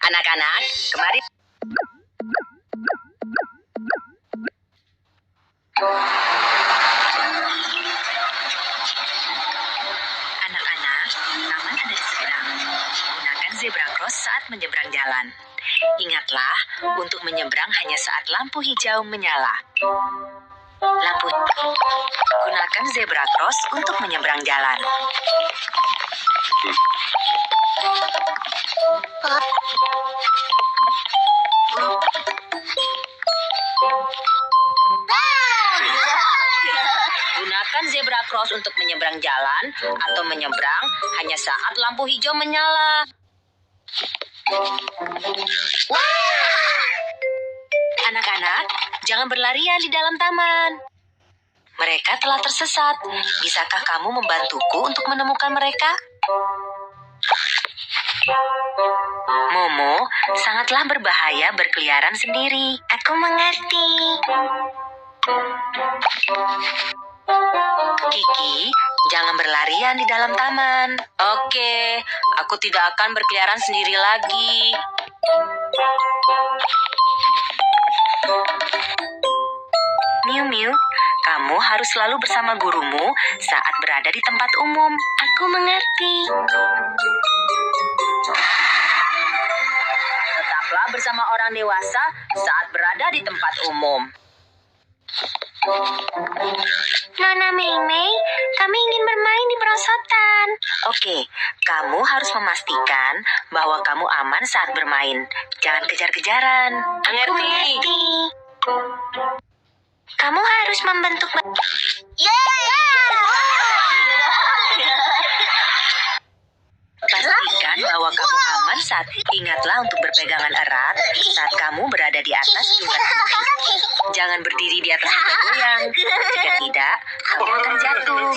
Anak-anak, kemari. Anak-anak, taman ada di seberang. Gunakan zebra cross saat menyeberang jalan. Ingatlah, untuk menyeberang hanya saat lampu hijau menyala. Gunakan zebra cross untuk menyeberang jalan. Gunakan zebra cross untuk menyeberang jalan atau menyeberang hanya saat lampu hijau menyala. Anak-anak, jangan berlarian di dalam taman. Mereka telah tersesat. Bisakah kamu membantuku untuk menemukan mereka? Momo, sangatlah berbahaya berkeliaran sendiri. Aku mengerti. Kiki, jangan berlarian di dalam taman. Oke, aku tidak akan berkeliaran sendiri lagi. Miu Miu, kamu harus selalu bersama gurumu saat berada di tempat umum. Aku mengerti. Tetaplah bersama orang dewasa saat berada di tempat umum. Nona Mei Mei, kami ingin bermain di perosotan. Oke, kamu harus memastikan bahwa kamu aman saat bermain. Jangan kejar-kejaran. Mengerti? Kamu harus membentuk... Pastikan bahwa kamu aman saat ingatlah untuk berpegangan erat saat kamu berada di atas jungkat tinggi. Jangan berdiri di atas kuda goyang. Jika tidak, kamu akan jatuh.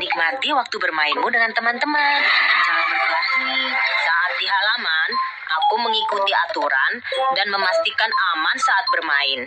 Nikmati waktu bermainmu dengan teman-teman. Jangan berkelahi. Saat di halaman, aku mengikuti aturan dan memastikan aman saat bermain.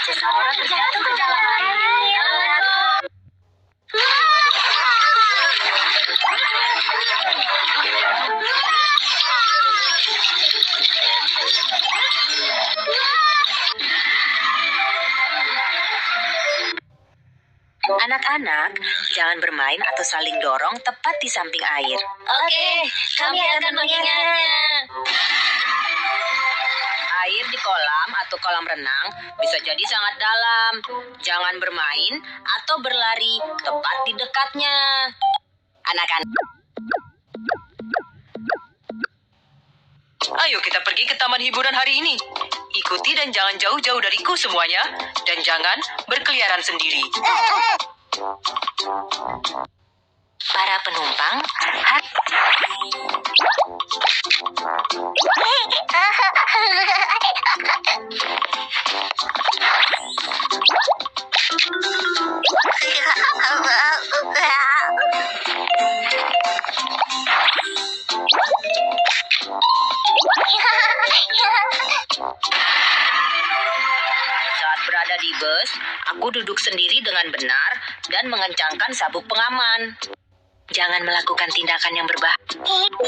Seseorang terjatuh ke dalam air. Anak-anak, jangan bermain atau saling dorong tepat di samping air. Oke, kami akan mengingatnya. Air di kolam atau kolam renang bisa jadi sangat dalam. Jangan bermain atau berlari tepat di dekatnya. Anak-anak. Ayo kita pergi ke taman hiburan hari ini. Ikuti dan jangan jauh-jauh dariku semuanya. Dan jangan berkeliaran sendiri. Para penumpang, saat berada di bus, aku duduk sendiri dengan benar dan mengencangkan sabuk pengaman. Jangan melakukan tindakan yang berbahaya.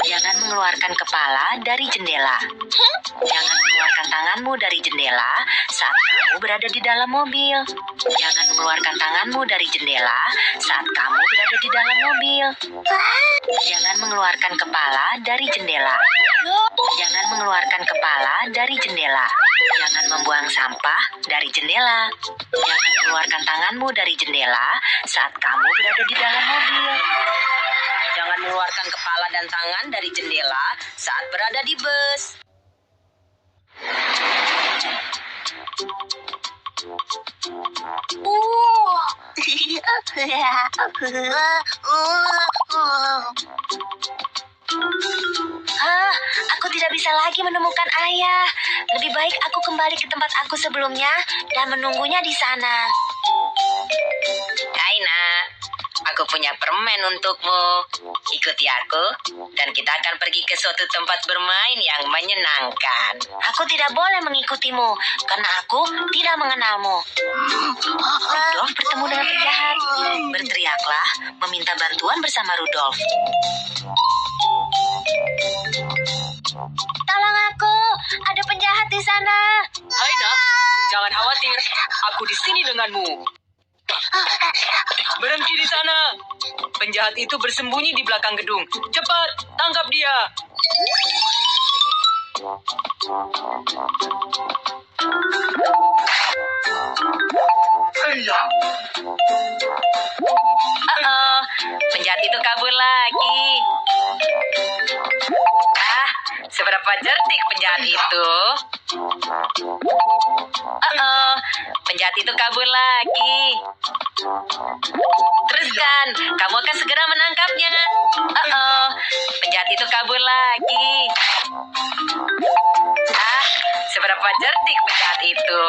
Jangan mengeluarkan kepala dari jendela. Jangan mengeluarkan tanganmu dari jendela saat kamu berada di dalam mobil. Jangan mengeluarkan tanganmu dari jendela saat kamu berada di dalam mobil. Jangan mengeluarkan kepala dari jendela. Jangan mengeluarkan kepala dari jendela. Jangan membuang sampah dari jendela. Jangan mengeluarkan tanganmu dari jendela saat kamu berada di dalam mobil. Jangan mengeluarkan kepala dan tangan dari jendela saat berada di bus. Aku tidak bisa lagi menemukan ayah. Lebih baik aku kembali ke tempat aku sebelumnya dan menunggunya di sana. Hai nak, aku punya permen untukmu. Ikuti aku dan kita akan pergi ke suatu tempat bermain yang menyenangkan. Aku tidak boleh mengikutimu karena aku tidak mengenalmu. Udah, bergeraklah meminta bantuan bersama Rudolf. Tolong aku, ada penjahat di sana. Hai nak, jangan khawatir, aku di sini denganmu. Berhenti di sana. Penjahat itu bersembunyi di belakang gedung. Cepat, tangkap dia. Penjahat itu kabur lagi. Seberapa cerdik penjahat itu. Penjahat itu kabur lagi. Teruskan, kamu akan segera menangkapnya. Penjahat itu kabur lagi. Seberapa cerdik penjahat itu.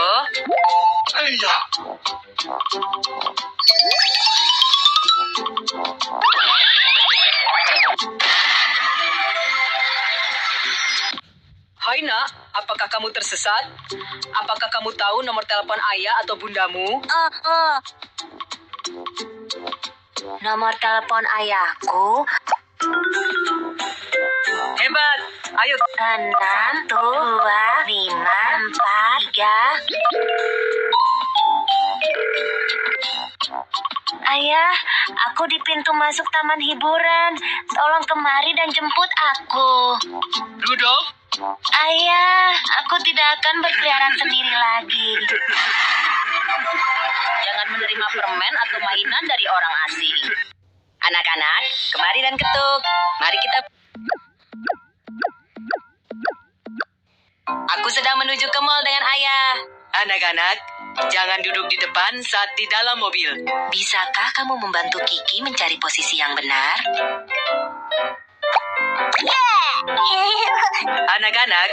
Hai nak, apakah kamu tersesat? Apakah kamu tahu nomor telepon ayah atau bundamu? Nomor telepon ayahku Hebat, ayo. 6, 2, 5, 4, 3. Ayah, aku di pintu masuk taman hiburan. Tolong kemari dan jemput aku. Rudolf, Ayah, aku tidak akan berkeliaran sendiri lagi. Jangan menerima permen atau mainan dari orang asing. Anak-anak, kemari dan ketuk. Mari kita... Aku sedang menuju ke mall dengan ayah. anak-anak, jangan duduk di depan saat di dalam mobil. Bisakah kamu membantu Kiki mencari posisi yang benar? Anak-anak,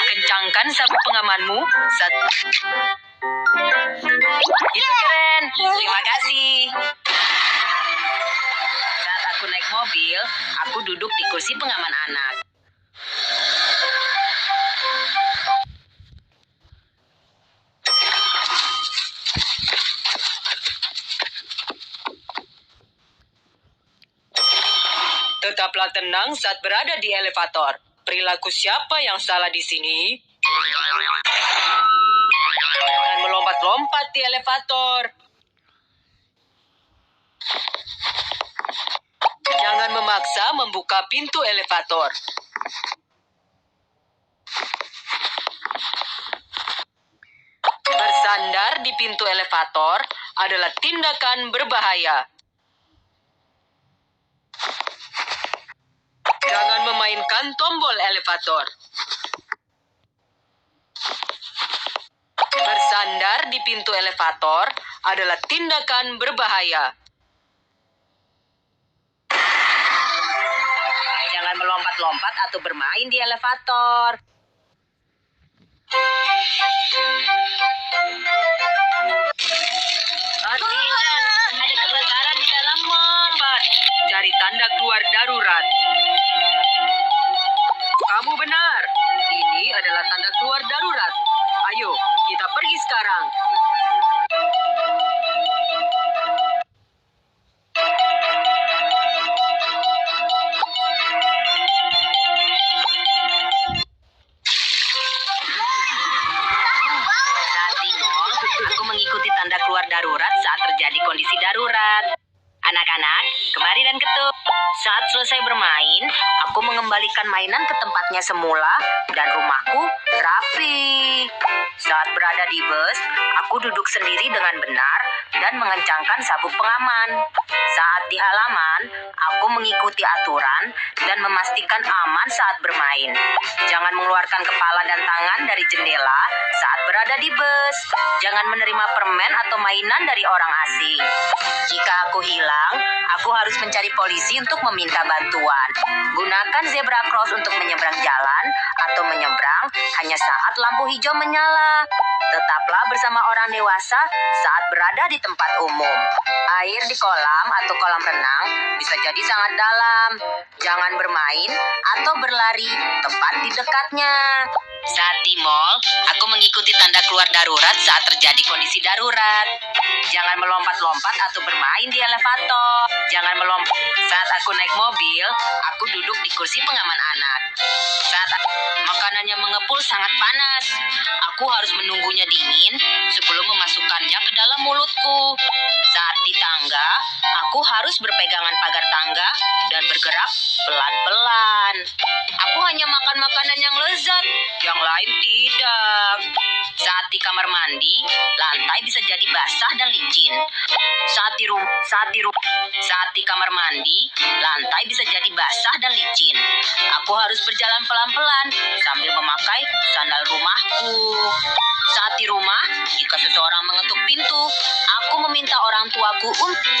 kencangkan sabuk pengamanmu saat... Itu keren. Terima kasih. Saat aku naik mobil, aku duduk di kursi pengaman anak. Tetaplah tenang saat berada di elevator. Perilaku siapa yang salah di sini? Jangan melompat-lompat di elevator. Jangan memaksa membuka pintu elevator. Bersandar di pintu elevator adalah tindakan berbahaya. Jangan memainkan tombol elevator. Bersandar di pintu elevator adalah tindakan berbahaya. Jangan melompat-lompat atau bermain di elevator. Oh tidak, ada kebakaran di dalam mall. Cepat, cari tanda keluar darurat. Kamu benar. Ini adalah tanda keluar darurat. Ayo, kita pergi sekarang. Saat di mall, aku mengikuti tanda keluar darurat saat terjadi kondisi darurat. Anak-anak, kemari dan ketuk. Saat selesai bermain, aku mengembalikan mainan ke tempatnya semula dan rumahku rapi. Saat berada di bus, aku duduk sendiri dengan benar dan mengencangkan sabuk pengaman. Saat di halaman, aku mengikuti aturan dan memastikan aman saat bermain. Jangan mengeluarkan kepala dan tangan dari jendela saat berada di bus. Jangan menerima permen atau mainan dari orang asing. Jika aku hilang, aku harus mencari polisi untuk meminta bantuan. Gunakan zebra cross untuk menyeberang jalan atau menyeberang hanya saat lampu hijau menyala. Tetaplah bersama orang dewasa saat berada di tempat umum. Air di kolam atau kolam renang bisa jadi sangat dalam. Jangan bermain atau berlari tepat di dekatnya. Saat di mall, aku mengikuti tanda keluar darurat saat terjadi kondisi darurat. Jangan melompat-lompat atau bermain di elevator. Jangan melompat. Saat aku naik mobil, aku duduk di kursi pengaman anak. Saat makanannya mengepul sangat panas, aku harus menunggunya dingin sebelum memasukkannya ke dalam mulutku. Saat di tangga, aku harus berpegangan pagar tangga dan bergerak pelan-pelan. Aku hanya makan makanan yang lezat, yang lain tidak. Saat di kamar mandi, lantai bisa jadi basah dan licin. Saat di kamar mandi, lantai bisa jadi basah dan licin. Aku harus berjalan pelan-pelan sambil memakai sandal rumahku. Saat di rumah, jika seseorang mengetuk pintu, aku meminta orang tuaku untuk